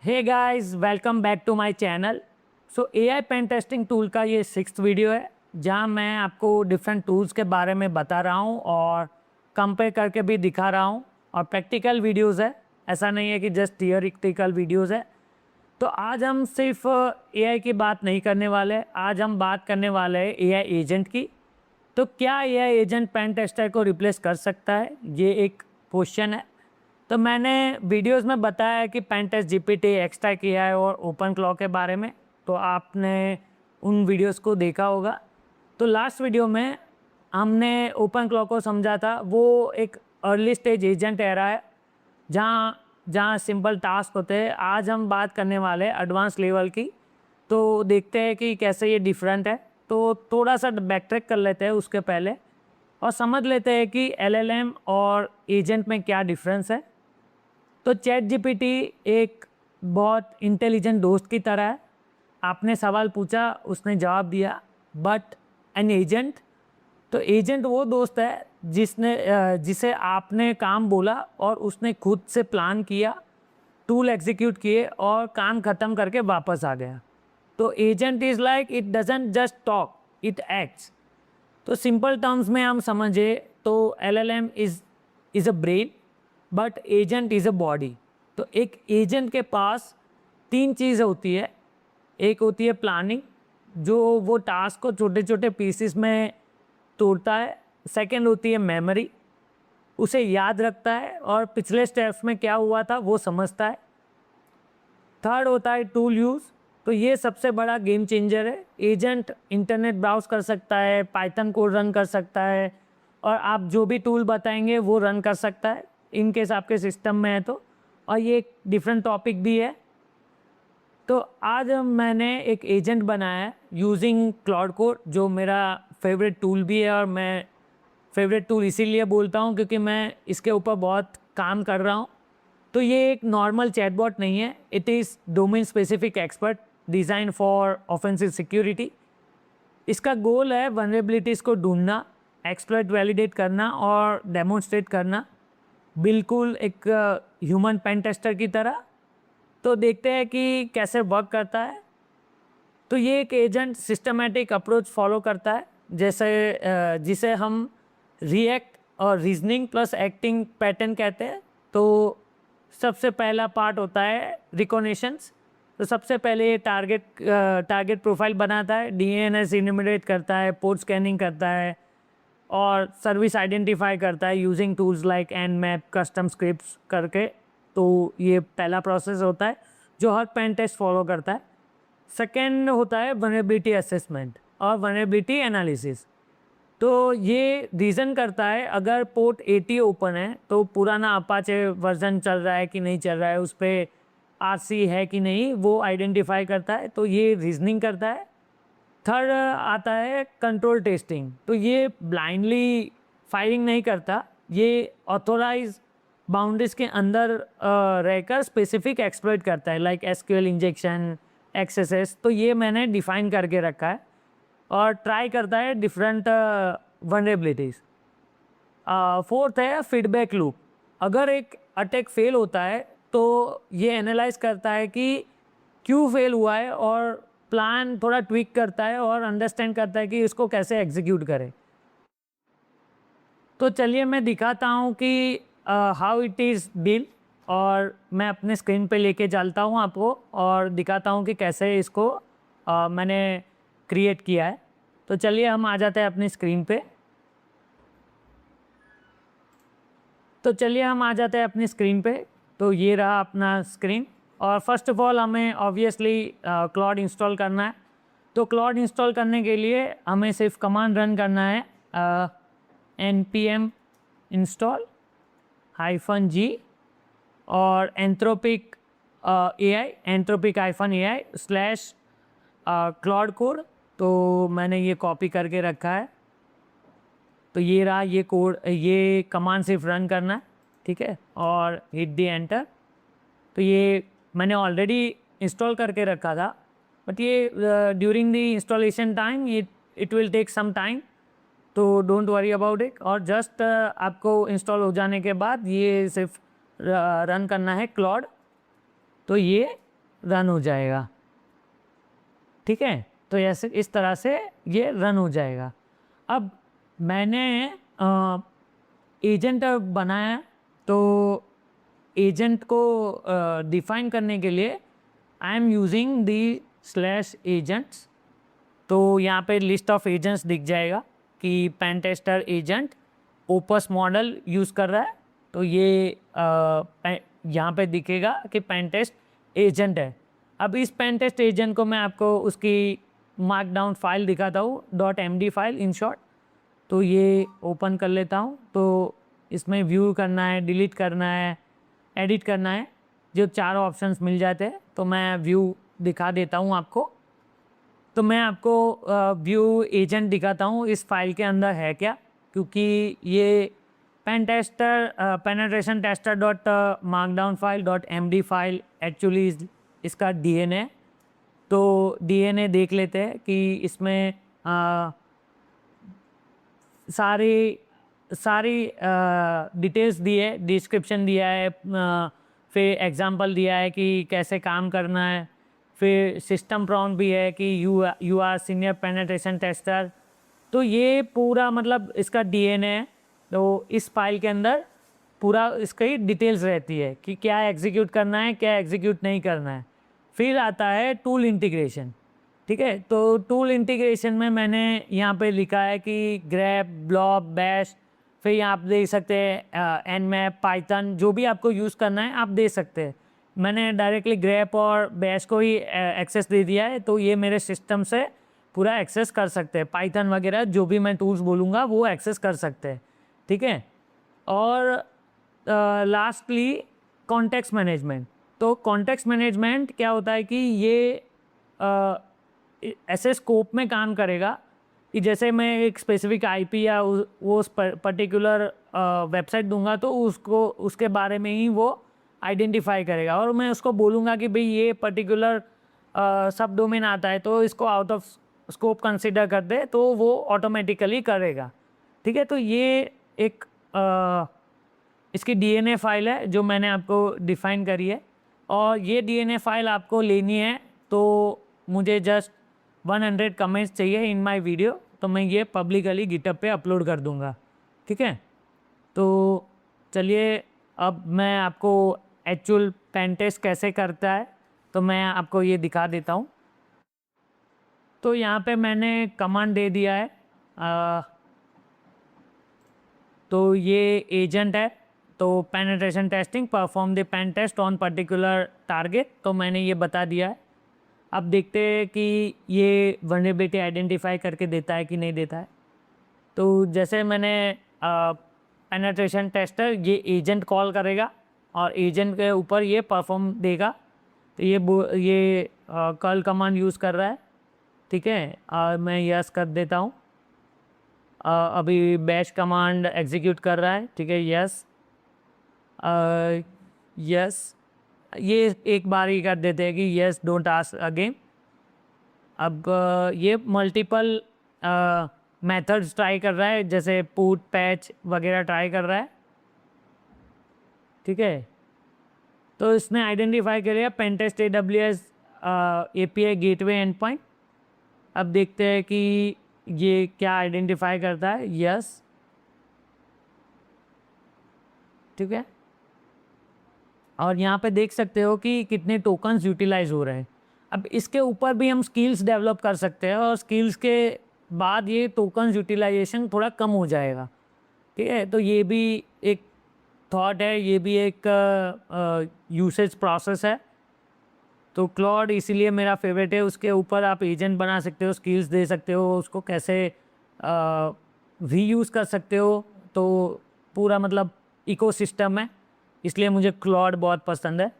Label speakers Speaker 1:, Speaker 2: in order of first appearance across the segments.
Speaker 1: Hey guys, welcome back to my channel. AI pen testing tool का ये 6th video है जहां मैं आपको डिफरेंट टूल्स के बारे में बता रहा हूं और कंपेयर करके भी दिखा रहा हूं और प्रैक्टिकल वीडियोस है। ऐसा नहीं है कि जस्ट थियोरिटिकल वीडियोस है। तो आज हम सिर्फ एआई की बात नहीं करने वाले, आज हम बात करने वाले हैं एआई एजेंट की। तो क्या एआई एजेंट पेन टेस्टर को रिप्लेस कर सकता है, ये एक क्वेश्चन है। तो मैंने वीडियोस में बताया कि pen test GPT, extract AI और ओपन क्लॉ के बारे में, तो आपने उन वीडियोस को देखा होगा। तो लास्ट वीडियो में हमने ओपन क्लॉ को समझा था। वो एक अर्ली स्टेज एजेंट एरा है जहाँ जहाँ सिंपल टास्क होते हैं। आज हम बात करने वाले हैं एडवांस लेवल की। तो देखते हैं कि कैसे ये डिफरेंट है। तो थोड़ा सा बैक ट्रैक कर लेते हैं उसके पहले और समझ लेते हैं कि एलएलएम और एजेंट में क्या डिफरेंस है। तो चैट जीपीटी एक बहुत इंटेलिजेंट दोस्त की तरह है। आपने सवाल पूछा, उसने जवाब दिया। बट एन एजेंट, तो एजेंट वो दोस्त है जिसे आपने काम बोला और उसने खुद से प्लान किया, टूल एग्जीक्यूट किए और काम ख़त्म करके वापस आ गया। तो agent is like it doesn't just talk, it acts. तो सिंपल टर्म्स में हम समझे तो LLM is a brain but agent is a body. तो एक एजेंट के पास तीन चीज़ होती है। एक होती है प्लानिंग, जो वो टास्क को छोटे छोटे पीसेस में तोड़ता है। सेकंड होती है मेमोरी, उसे याद रखता है और पिछले स्टेप्स में क्या हुआ था वो समझता है। थर्ड होता है टूल यूज़। तो ये सबसे बड़ा गेम चेंजर है। एजेंट इंटरनेट ब्राउज कर सकता है, पाइथन कोड रन कर सकता है और आप जो भी टूल बताएंगे वो रन कर सकता है इन केस आपके सिस्टम में है तो। और ये एक डिफरेंट टॉपिक भी है। तो आज मैंने एक एजेंट बनाया है यूजिंग क्लाउड कोड, जो मेरा फेवरेट टूल भी है। और मैं फेवरेट टूल इसीलिए बोलता हूँ क्योंकि मैं इसके ऊपर बहुत काम कर रहा हूँ। तो ये एक नॉर्मल चैटबॉट नहीं है, it is domain specific expert design for offensive security. इसका गोल है वनरेबिलिटीज़ को ढूंढना, एक्सप्लॉइट वैलिडेट करना और डेमोन्स्ट्रेट करना, बिल्कुल एक ह्यूमन पेन टेस्टर की तरह। तो देखते हैं कि कैसे वर्क करता है। तो ये एक एजेंट सिस्टमेटिक अप्रोच फॉलो करता है, जिसे हम रिएक्ट और रीजनिंग प्लस एक्टिंग पैटर्न कहते हैं। तो सबसे पहला पार्ट होता है रिकॉग्निशंस। तो सबसे पहले टारगेट प्रोफाइल बनाता है, डीएनएस इन्यूमरेट करता है, पोर्ट स्कैनिंग करता है और सर्विस आइडेंटिफाई करता है using tools like Nmap, custom scripts करके। तो ये पहला प्रोसेस होता है जो हर पेन टेस्ट फॉलो करता है। सेकेंड होता है वनरेबिलिटी असेसमेंट और वनरेबिलिटी एनालिसिस। तो ये रीज़न करता है अगर पोर्ट 80 ओपन है तो पुराना अपाचे वर्जन चल रहा है कि नहीं चल रहा है, उस पर आरसी है कि नहीं, वो आइडेंटिफाई करता है। तो ये रीजनिंग करता है। थर्ड आता है कंट्रोल टेस्टिंग। तो ये ब्लाइंडली फायरिंग नहीं करता, ये ऑथोराइज बाउंड्रीज के अंदर रहकर स्पेसिफिक एक्सप्लॉइट करता है, लाइक एसक्यूएल इंजेक्शन, एक्सएसएस। तो ये मैंने डिफाइन करके रखा है और ट्राई करता है डिफरेंट वनरेबिलिटीज़। फोर्थ है फीडबैक लूप। अगर एक अटैक फेल होता है तो ये एनालाइज करता है कि क्यों फेल हुआ है और प्लान थोड़ा ट्विक करता है और अंडरस्टैंड करता है कि इसको कैसे एग्जीक्यूट करें। तो चलिए मैं दिखाता हूँ कि हाउ इट इज़ बिल्ड, और मैं अपने स्क्रीन पे लेके चलता हूँ आपको और दिखाता हूँ कि कैसे इसको मैंने क्रिएट किया है। तो चलिए हम आ जाते हैं अपनी स्क्रीन पे। तो चलिए हम आ जाते हैं अपनी स्क्रीन पे। तो ये रहा अपना स्क्रीन। और फर्स्ट ऑफ ऑल हमें ऑब्वियसली क्लाउड इंस्टॉल करना है। तो क्लाउड इंस्टॉल करने के लिए हमें सिर्फ कमांड रन करना है, npm इंस्टॉल -g और Anthropic -ai slash cloud code. तो मैंने ये कॉपी करके रखा है। तो ये रहा ये कोड, ये कमांड सिर्फ रन करना है, ठीक है, और हिट दी एंटर। तो ये मैंने ऑलरेडी इंस्टॉल करके रखा था, बट ये during the installation time it will take some time, तो डोंट वरी अबाउट इट। और जस्ट आपको इंस्टॉल हो जाने के बाद ये सिर्फ रन करना है क्लाउड। तो ये रन हो जाएगा। ठीक है, तो ऐसे इस तरह से ये रन हो जाएगा। अब मैंने एजेंट बनाया, तो एजेंट को डिफाइन करने के लिए I am using the slash agents. तो यहाँ पे लिस्ट ऑफ एजेंट्स दिख जाएगा कि pen tester agent opus model use कर रहा है, तो ये यहाँ पे दिखेगा कि पेन टेस्ट एजेंट है। अब इस पेन टेस्ट एजेंट को मैं आपको उसकी मार्कडाउन फाइल दिखाता हूँ, .md फाइल इन शॉर्ट। तो ये ओपन कर लेता हूँ। तो इसमें व्यू करना है, डिलीट करना है, एडिट करना है, जो चारों ऑप्शंस मिल जाते हैं। तो मैं व्यू दिखा देता हूँ आपको। तो मैं आपको व्यू एजेंट दिखाता हूँ इस फाइल के अंदर है क्या, क्योंकि ये pen tester penetration tester dot markdown file .md file actually इसका DNA। तो DNA देख लेते हैं कि इसमें सारी डिटेल्स दी है, डिस्क्रिप्शन दिया है, फिर एग्जांपल दिया है कि कैसे काम करना है, फिर सिस्टम प्रॉम्प्ट भी है कि you are senior penetration tester. तो ये पूरा मतलब इसका DNA है। तो इस फाइल के अंदर पूरा इसकी डिटेल्स रहती है कि क्या एग्जीक्यूट करना है, क्या एग्जीक्यूट नहीं करना है। फिर आता है टूल इंटीग्रेशन। ठीक है, तो टूल इंटीग्रेशन में मैंने यहाँ पे लिखा है कि ग्रेप, ब्लॉब, बैश, फिर यहाँ आप देख सकते हैं एनमैप, पाइथन, जो भी आपको यूज़ करना है आप दे सकते हैं। मैंने डायरेक्टली ग्रेप और बैश को ही एक्सेस दे दिया है, तो ये मेरे सिस्टम से पूरा एक्सेस कर सकते हैं। पाइथन वगैरह जो भी मैं टूल्स बोलूँगा वो एक्सेस कर सकते हैं। ठीक है, और लास्टली कॉन्टेक्स्ट मैनेजमेंट। तो कॉन्टेक्स्ट मैनेजमेंट क्या होता है कि ये ऐसे स्कोप में काम करेगा कि जैसे मैं एक स्पेसिफिक आईपी या वो पर्टिकुलर वेबसाइट दूंगा, तो उसको उसके बारे में ही वो आइडेंटिफाई करेगा। और मैं उसको बोलूँगा कि भाई ये पर्टिकुलर सब डोमेन आता है, तो इसको आउट ऑफ स्कोप कंसिडर कर दे, तो वो ऑटोमेटिकली करेगा। ठीक है, तो ये एक इसकी DNA फाइल है जो मैंने आपको डिफ़ाइन करी है। और ये DNA फाइल आपको लेनी है तो मुझे जस्ट 100 कमेंट्स चाहिए इन माय वीडियो, तो मैं ये पब्लिकली गिटहब पे अपलोड कर दूंगा। ठीक है, तो चलिए अब मैं आपको एक्चुअल पेन टेस्ट कैसे करता है तो मैं आपको ये दिखा देता हूँ। तो यहाँ पे मैंने कमांड दे दिया है, तो ये एजेंट है। तो penetration testing perform the pen test on particular target, तो मैंने ये बता दिया है। अब देखते हैं कि ये वल्नरेबिलिटी आइडेंटिफाई करके देता है कि नहीं देता है। तो जैसे मैंने पेनिट्रेशन टेस्टर ये एजेंट कॉल करेगा और एजेंट के ऊपर ये परफॉर्म देगा। तो ये कर्ल कमांड यूज़ कर रहा है। ठीक है, और मैं यस कर देता हूँ। अभी बैश कमांड एग्जीक्यूट कर रहा है। ठीक है, यस यस, ये एक बार ही कर देते हैं कि यस डोंट आस्क अगेन। अब ये मल्टीपल मेथड्स ट्राई कर रहा है, जैसे पुट, पैच वगैरह ट्राई कर रहा है। ठीक है, तो इसने आइडेंटिफाई करेगा पेनटेस्ट AWS API gateway and point. अब देखते हैं कि ये क्या आइडेंटिफाई करता है। यस, ठीक है, और यहाँ पे देख सकते हो कि कितने टोकन्स यूटिलाइज हो रहे हैं। अब इसके ऊपर भी हम स्किल्स डेवलप कर सकते हैं और स्किल्स के बाद ये टोकन्स यूटिलाइजेशन थोड़ा कम हो जाएगा। ठीक है, तो ये भी एक थॉट है, ये भी एक यूसेज प्रोसेस है। तो क्लॉड इसीलिए मेरा फेवरेट है। उसके ऊपर आप एजेंट बना सकते हो, स्किल्स दे सकते हो, उसको कैसे रीयूज़ कर सकते हो। तो पूरा मतलब इकोसिस्टम है, इसलिए मुझे क्लॉड बहुत पसंद है।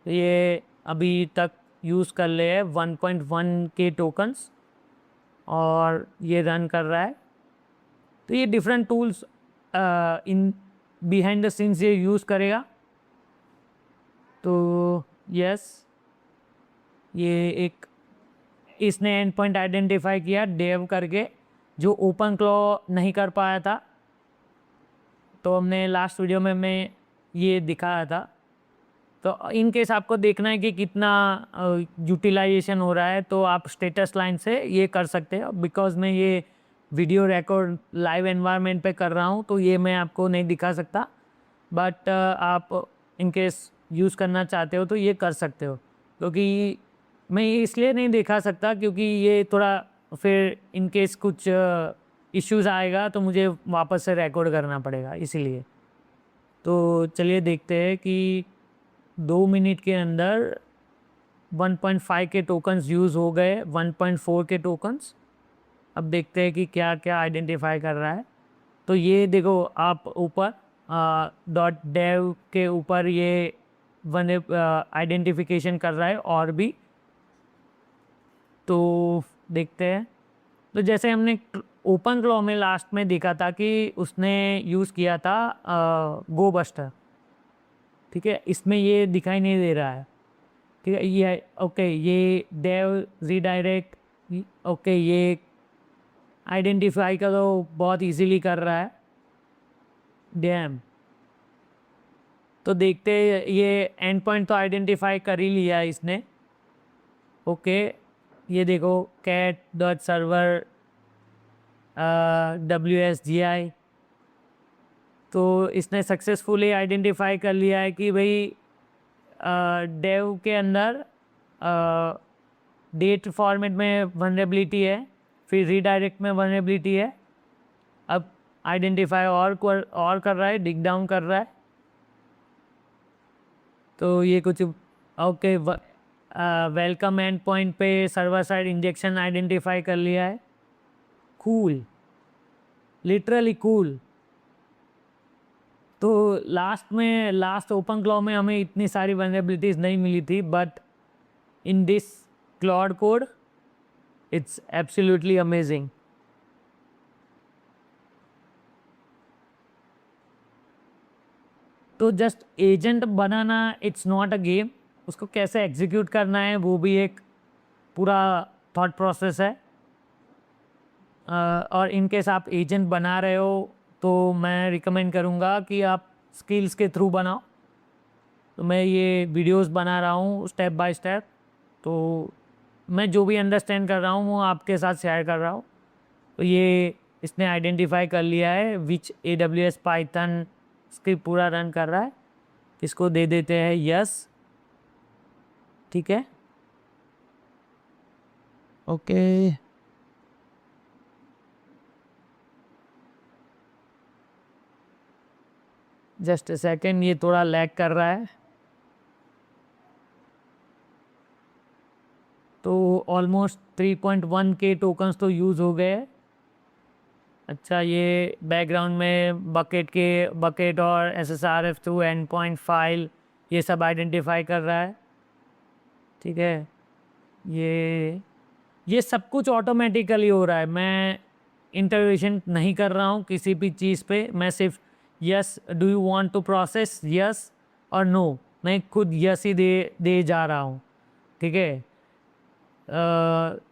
Speaker 1: ये अभी तक यूज़ कर ले है 1.1 के टोकन्स और ये रन कर रहा है। तो ये different tools in behind the scenes ये यूज़ करेगा। तो यस, ये एक इसने एंड पॉइंट आइडेंटिफाई किया डेव करके, जो ओपन क्लॉ नहीं कर पाया था। तो हमने लास्ट वीडियो में मैं ये दिखाया था। तो इन केस आपको देखना है कि कितना यूटिलाइजेशन हो रहा है तो आप स्टेटस लाइन से ये कर सकते हो। बिकॉज मैं ये वीडियो रिकॉर्ड लाइव एनवायरनमेंट पे कर रहा हूँ तो ये मैं आपको नहीं दिखा सकता, बट आप इन केस यूज़ करना चाहते हो तो ये कर सकते हो। क्योंकि मैं ये इसलिए नहीं दिखा सकता क्योंकि ये थोड़ा फिर इन केस कुछ इश्यूज़ आएगा तो मुझे वापस से रिकॉर्ड करना पड़ेगा इसीलिए। तो चलिए देखते हैं कि 2 मिनट के अंदर 1.5 के टोकन्स यूज़ हो गए, 1.4 के टोकन्स। अब देखते हैं कि क्या क्या आइडेंटिफाई कर रहा है। तो ये देखो आप ऊपर डॉट डेव के ऊपर ये वन आइडेंटिफिकेशन कर रहा है और भी। तो देखते हैं। तो जैसे हमने ओपन क्लॉ में लास्ट में देखा था कि उसने यूज़ किया था गो बस्टर, ठीक है। इसमें ये दिखाई नहीं दे रहा है, ठीक है। ये ओके, ये डेव रीडायरेक्ट, ओके, ये आइडेंटिफाई का तो बहुत इजीली कर रहा है डैम। तो देखते हैं, ये एंड पॉइंट तो आइडेंटिफाई कर ही लिया है इसने, ओके। ये देखो कैट डॉट सर्वर WSGI, तो इसने सक्सेसफुली आइडेंटिफाई कर लिया है कि भाई डेव के अंदर डेट फॉर्मेट में वनरेबिलिटी है, फिर रीडायरेक्ट में वनरेबिलिटी है। अब आइडेंटिफाई और कर रहा है, डिग डाउन कर रहा है। तो ये कुछ ओके, वेलकम एंड पॉइंट पे सर्वर साइड इंजेक्शन आइडेंटिफाई कर लिया है। Cool, literally cool. तो लास्ट ओपन क्लॉ में हमें इतनी सारी वनरेबिलिटीज़ नहीं मिली थी, but in this Claude code it's absolutely amazing. तो जस्ट एजेंट बनाना इट्स नॉट अ गेम, उसको कैसे एग्जीक्यूट करना है वो भी एक पूरा थॉट प्रोसेस है। और इन केस आप एजेंट बना रहे हो तो मैं रिकमेंड करूँगा कि आप स्किल्स के थ्रू बनाओ। तो मैं ये वीडियोस बना रहा हूँ स्टेप बाय स्टेप, तो मैं जो भी अंडरस्टैंड कर रहा हूँ वो आपके साथ शेयर कर रहा हूँ। तो ये इसने आइडेंटिफाई कर लिया है विच AWS पाइथन स्क्रिप्ट पूरा रन कर रहा है। इसको दे देते हैं यस, ठीक है, ओके। जस्ट अ सेकेंड, ये थोड़ा लैग कर रहा है। तो ऑलमोस्ट 3.1 के टोकन्स तो यूज़ हो गए। अच्छा, ये बैकग्राउंड में बकेट और SSRF through and point file ये सब आइडेंटिफाई कर रहा है, ठीक है। ये सब कुछ ऑटोमेटिकली हो रहा है, मैं इंटरवेंशन नहीं कर रहा हूँ किसी भी चीज़ पे। मैं सिर्फ yes, do you want to process, yes और नो, मैं खुद यस ही दे जा रहा हूँ, ठीक है।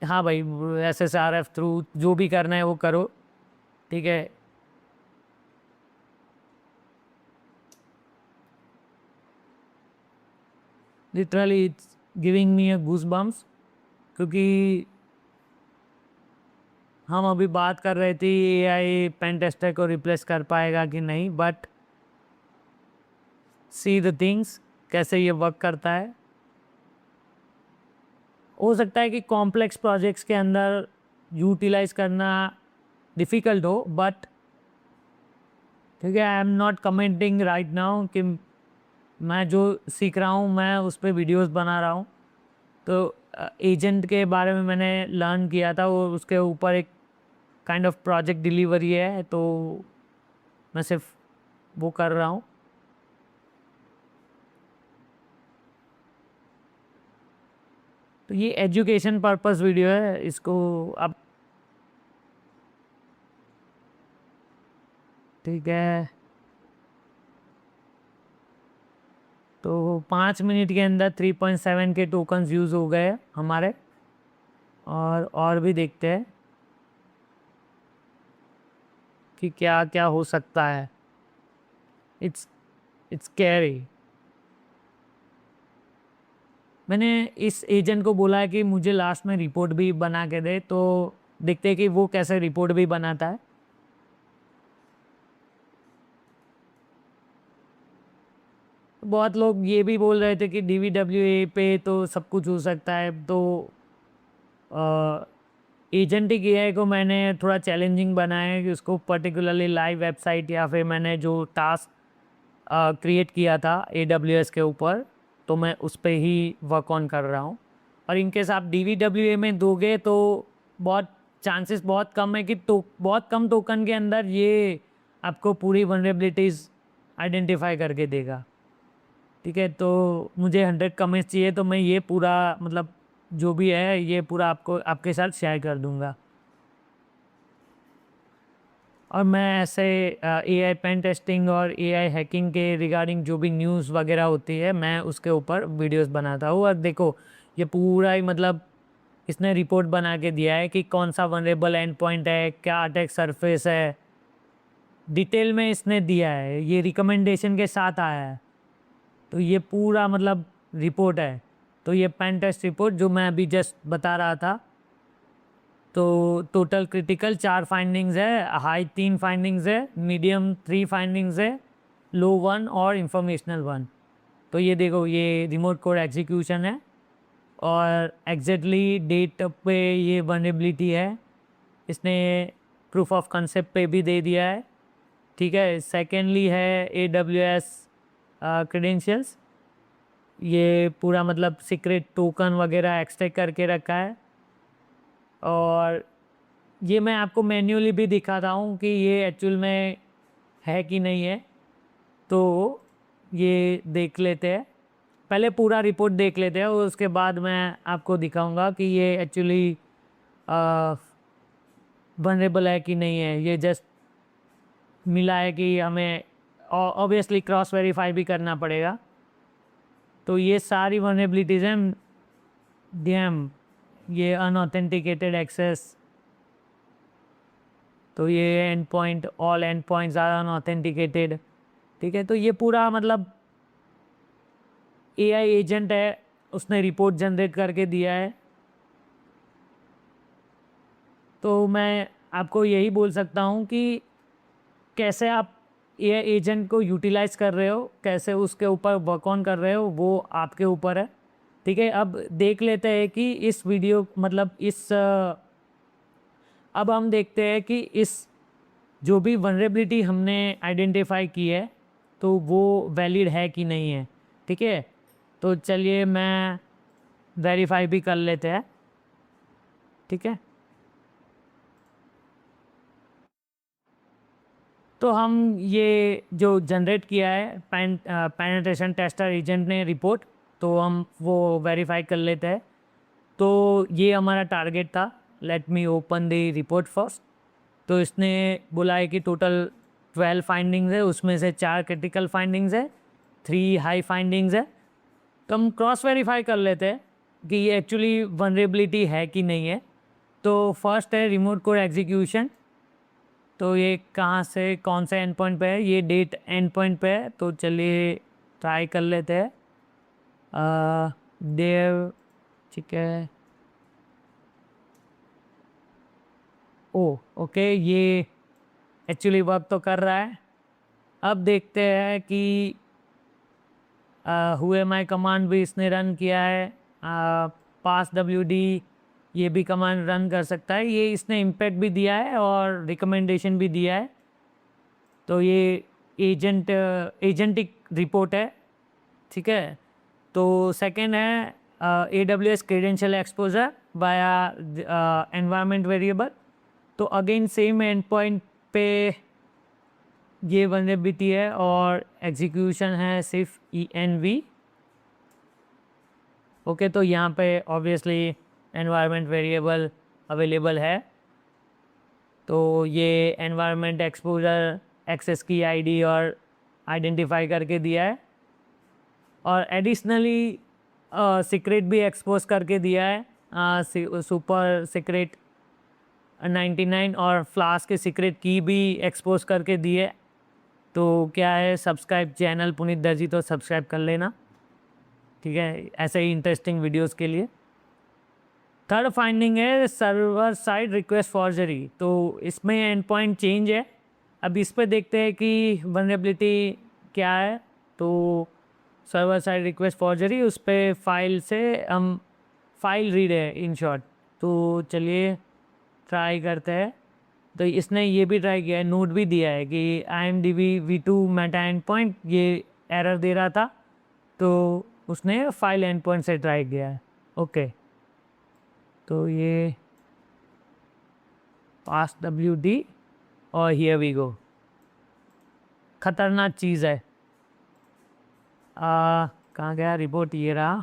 Speaker 1: हाँ भाई, SSRF थ्रू जो भी करना है वो करो, ठीक है। Literally it's giving me a goose bumps, क्योंकि हम अभी बात कर रहे थे AI पेन टेस्टर को रिप्लेस कर पाएगा कि नहीं, बट सी द थिंग्स कैसे ये वर्क करता है। हो सकता है कि कॉम्प्लेक्स प्रोजेक्ट्स के अंदर यूटिलाइज करना डिफ़िकल्ट हो, बट ठीक है, I am not commenting right now कि मैं जो सीख रहा हूँ मैं उस पर वीडियोस बना रहा हूँ। तो एजेंट के बारे में मैंने लर्न किया था, वो उसके ऊपर एक काइंड ऑफ प्रोजेक्ट डिलीवरी है, तो मैं सिर्फ वो कर रहा हूँ। तो ये एजुकेशन पर्पस वीडियो है, इसको अब ठीक है। तो 5 मिनट के अंदर 3.7 के टोकन्स यूज़ हो गए हमारे। और भी देखते हैं कि क्या क्या हो सकता है। It's it's carry. मैंने इस एजेंट को बोला है कि मुझे लास्ट में रिपोर्ट भी बना के दे, तो देखते हैं कि वो कैसे रिपोर्ट भी बनाता है। बहुत लोग ये भी बोल रहे थे कि DVWA पे तो सब कुछ हो सकता है, तो एजेंटिक एआई को मैंने थोड़ा चैलेंजिंग बनाया है कि उसको पर्टिकुलरली लाइव वेबसाइट या फिर मैंने जो टास्क क्रिएट किया था AWS के ऊपर, तो मैं उस पर ही वर्क ऑन कर रहा हूँ। और इनकेस आप DVWA में दोगे तो बहुत चांसेस बहुत कम है कि तो बहुत कम टोकन के अंदर ये आपको पूरी वनरेबिलिटीज़ आइडेंटिफाई करके देगा। ठीक है, तो मुझे 100 कमेंट्स चाहिए, तो मैं ये पूरा मतलब जो भी है ये पूरा आपको आपके साथ शेयर कर दूंगा। और मैं ऐसे AI पेन टेस्टिंग और AI हैकिंग के रिगार्डिंग जो भी न्यूज़ वगैरह होती है मैं उसके ऊपर वीडियोस बनाता हूँ। और देखो ये पूरा ही मतलब इसने रिपोर्ट बना के दिया है कि कौन सा वनरेबल एंड पॉइंट है, क्या अटैक सरफेस है, डिटेल में इसने दिया है, ये रिकमेंडेशन के साथ आया है। तो ये पूरा मतलब रिपोर्ट है। तो ये पेन टेस्ट रिपोर्ट जो मैं अभी जस्ट बता रहा था, तो टोटल क्रिटिकल 4 फाइंडिंग्स है, हाई 3 फाइंडिंग्स है, मीडियम 3 फाइंडिंग्स है, लो 1 और इंफॉर्मेशनल 1। तो ये देखो ये रिमोट कोड एग्जीक्यूशन है और एग्जैक्टली डेट पे ये वनरेबिलिटी है, इसने प्रूफ ऑफ कंसेप्ट पे भी दे दिया है। ठीक है, सेकेंडली है AWS क्रेडेंशियल्स, ये पूरा मतलब सीक्रेट टोकन वगैरह एक्सट्रैक्ट करके रखा है। और ये मैं आपको मैन्युअली भी दिखाता हूँ कि ये एक्चुअल में है कि नहीं है। तो ये देख लेते हैं, पहले पूरा रिपोर्ट देख लेते हैं और उसके बाद मैं आपको दिखाऊंगा कि ये एक्चुअली वनरेबल है कि नहीं है। ये जस्ट मिला है कि हमें ऑब्वियसली क्रॉस वेरीफाई भी करना पड़ेगा। तो ये सारी वनरेबिलिटीज़ हैं, डैम ये अनऑथेंटिकेटेड एक्सेस, तो ये end point, all end points are unauthenticated. ठीक है, तो ये पूरा मतलब AI एजेंट है, उसने रिपोर्ट जनरेट करके दिया है। तो मैं आपको यही बोल सकता हूँ कि कैसे आप AI एजेंट को यूटिलाइज कर रहे हो, कैसे उसके ऊपर वर्क ऑन कर रहे हो, वो आपके ऊपर है। ठीक है, अब देख लेते हैं कि इस वीडियो मतलब अब हम देखते हैं कि इस जो भी वनरेबिलिटी हमने आइडेंटिफाई की है तो वो वैलिड है कि नहीं है। ठीक है, तो चलिए मैं वेरीफाई भी कर लेते हैं। ठीक है, तो हम ये जो जनरेट किया है पेनिट्रेशन टेस्टर एजेंट ने रिपोर्ट, तो हम वो वेरीफाई कर लेते हैं। तो ये हमारा टारगेट था, let me open the report first. तो इसने बोला है कि टोटल 12 फाइंडिंग्स है, उसमें से 4 क्रिटिकल फाइंडिंग्स है, 3 हाई फाइंडिंग्स है। तो हम क्रॉस वेरीफाई कर लेते हैं कि ये एक्चुअली वनरेबिलिटी है कि नहीं है। तो फर्स्ट है रिमोट कोड एग्जीक्यूशन, तो ये कहाँ से कौन से एंड पॉइंट पे है, ये डेट एंड पॉइंट पे है। तो चलिए ट्राई कर लेते हैं। देव, ठीक है, ओ ओके, ये एक्चुअली वर्क तो कर रहा है। अब देखते हैं कि हुए माई कमांड भी इसने रन किया है, पास WD ये भी कमांड रन कर सकता है। ये इसने इम्पैक्ट भी दिया है और रिकमेंडेशन भी दिया है। तो ये एजेंटिक रिपोर्ट है। ठीक है, तो सेकंड है AWS क्रेडेंशियल एक्सपोजर बाया एनवायरनमेंट वेरिएबल। तो अगेन सेम एंड पॉइंट पे ये वनरेबिलिटी है और एग्जीक्यूशन है सिर्फ ENV। ओके, तो यहाँ पे ऑब्वियसली एनवायरनमेंट वेरिएबल अवेलेबल है। तो ये एनवायरनमेंट एक्सपोजर एक्सेस की ID और आइडेंटिफाई करके दिया है और एडिशनली सीक्रेट भी एक्सपोज करके दिया है, सुपर सीक्रेट 99 और फ्लास्क के सीक्रेट की भी एक्सपोज करके दी है। तो क्या है, सब्सक्राइब चैनल पुनीत दर्जी, तो सब्सक्राइब कर लेना। ठीक है, ऐसे ही इंटरेस्टिंग वीडियोस के लिए। थर्ड फाइंडिंग है सर्वर साइड रिक्वेस्ट फॉर्जरी। तो इसमें एंड पॉइंट चेंज है। अब इस पर देखते हैं कि वनरेबिलिटी क्या है। तो सर्वर साइड रिक्वेस्ट फॉर्जरी, उस पर फाइल से हम फाइल रीड है इन शॉर्ट। तो चलिए ट्राई करते हैं। तो इसने ये भी ट्राई किया है, नोट भी दिया है कि IMDb v2 Meta and point ये एरर दे रहा था, तो उसने फाइल एंड पॉइंट से ट्राई किया है। ओके, तो ये पास WD और हियर वी गो। खतरनाक चीज़ है। कहाँ गया रिपोर्ट, ये रहा।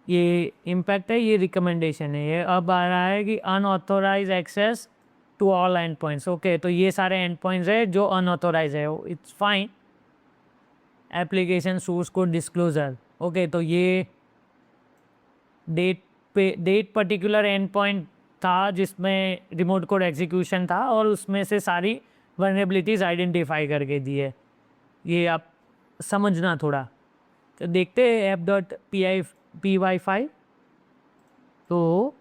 Speaker 1: ये इम्पैक्ट है, ये रिकमेंडेशन है। ये अब आ रहा है कि unauthorise access to all end points. Okay, तो ये सारे एंड पॉइंट्स है जो अनऑथोराइज है, it's fine. Application source code disclosure. Okay, तो ये डेट पर्टिकुलर एंड पॉइंट था जिसमें रिमोट कोड एग्जीक्यूशन था, और उसमें से सारी वनरेबिलिटीज़ आइडेंटिफाई करके दी है। ये आप समझना थोड़ा। तो देखते हैं app.py फाइल। तो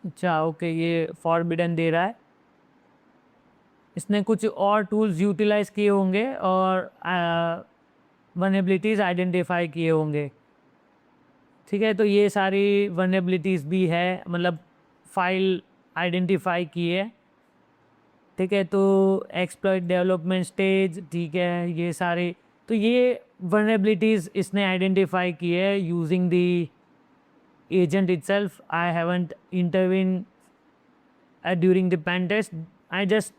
Speaker 1: अच्छा, ओके, ये फॉरबिडन दे रहा है। इसने कुछ और टूल्स यूटिलाइज किए होंगे और वनरेबिलिटीज़ आइडेंटिफाई किए होंगे। ठीक है, तो ये सारी वनरेबिलिटीज़ भी है, मतलब फाइल आइडेंटिफाई की है। ठीक है, तो एक्सप्लॉइट डेवलपमेंट स्टेज, ठीक है, ये सारे। तो ये वनरेबिलिटीज़ इसने आइडेंटिफाई की है using the agent itself. I haven't intervene during the pen test, I just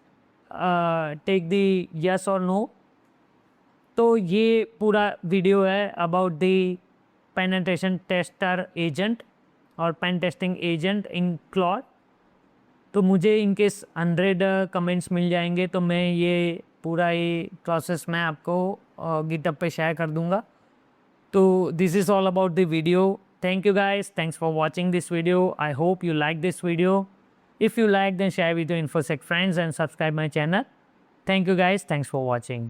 Speaker 1: take the yes or no। तो ये पूरा वीडियो है about the penetration tester agent और pen testing agent in Claude. तो मुझे इनकेस 100 कमेंट्स मिल जाएंगे तो मैं ये पूरा ये प्रोसेस मैं आपको गिटहब पे शेयर कर दूंगा। तो this is all about the video. Thank you guys, thanks for watching this video. I hope you like this video. If you like, then share with your infosec friends and subscribe my channel. Thank you guys, thanks for watching.